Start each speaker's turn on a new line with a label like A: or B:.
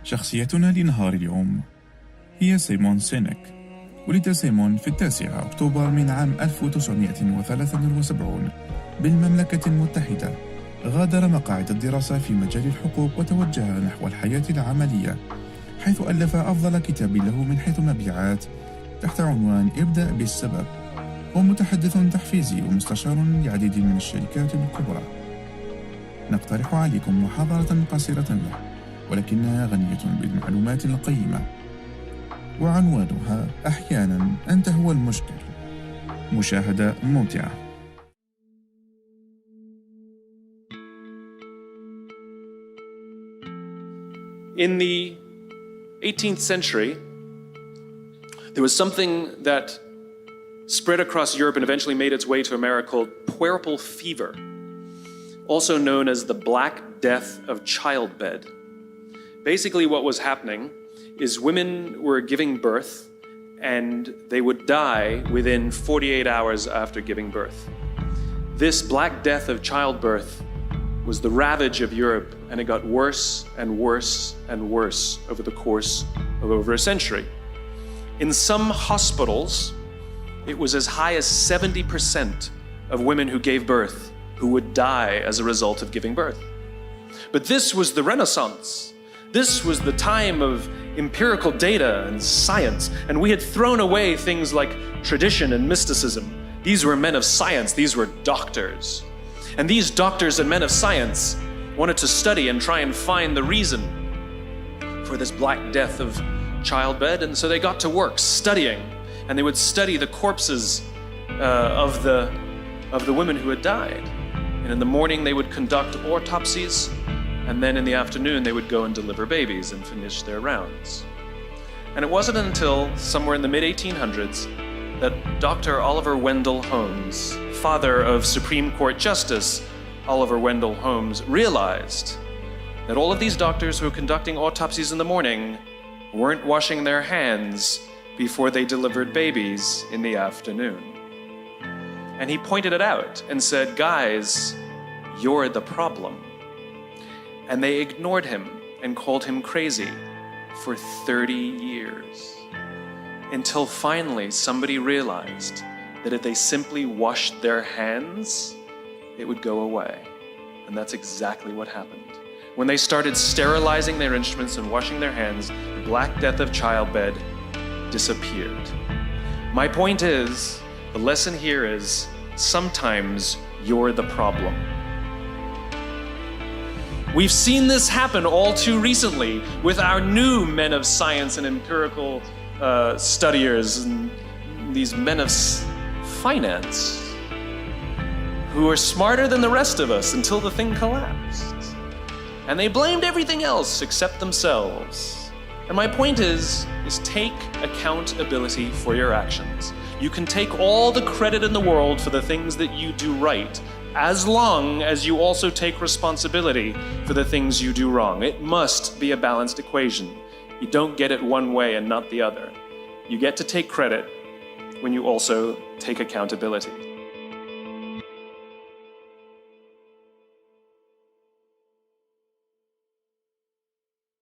A: شخصيتنا لنهار اليوم هي سيمون سينيك. ولد سيمون في 9 أكتوبر من عام 1973 بالمملكة المتحدة. غادر مقاعد الدراسة في مجال الحقوق وتوجه نحو الحياة العملية، حيث ألف أفضل كتاب له من حيث المبيعات تحت عنوان ابدأ بالسبب. هو متحدث تحفيزي ومستشار لعديد من الشركات الكبرى. نقترح عليكم محاضرة قصيرة له، ولكنها غنية بالمعلومات القيمة، وعنوانها أحيانا أنت هو المشكل. مشاهدة ممتعة.
B: In the 18th century, there was something that spread across Europe and eventually made its way to America called puerperal fever, also known as the Black Death of childbed. Basically what was happening is women were giving birth and they would die within 48 hours after giving birth. This Black Death of childbirth was the ravage of Europe, and it got worse and worse and worse over the course of over a century. In some hospitals, it was as high as 70% of women who gave birth who would die as a result of giving birth. But this was the Renaissance. This was the time of empirical data and science, and we had thrown away things like tradition and mysticism. These were men of science, these were doctors. And these doctors and men of science wanted to study and try and find the reason for this Black Death of childbed, and so they got to work studying, and they would study the corpses of the women who had died. And in the morning they would conduct autopsies, and then in the afternoon they would go and deliver babies and finish their rounds. And it wasn't until somewhere in the mid-1800s that Dr. Oliver Wendell Holmes, father of Supreme Court Justice Oliver Wendell Holmes, realized that all of these doctors who were conducting autopsies in the morning weren't washing their hands before they delivered babies in the afternoon. And he pointed it out and said, "Guys, you're the problem." And they ignored him and called him crazy for 30 years. Until finally somebody realized that if they simply washed their hands, it would go away. And that's exactly what happened. When they started sterilizing their instruments and washing their hands, the Black Death of childbed disappeared. My point is, the lesson here is, sometimes you're the problem. We've seen this happen all too recently with our new men of science and empirical studiers and these men of finance who are smarter than the rest of us until the thing collapsed. And they blamed everything else except themselves. And my point is take accountability for your actions. You can take all the credit in the world for the things that you do right, as long as you also take responsibility for the things you do wrong. It must be a balanced equation. You don't get it one way and not the other. You get to take credit when you also take accountability.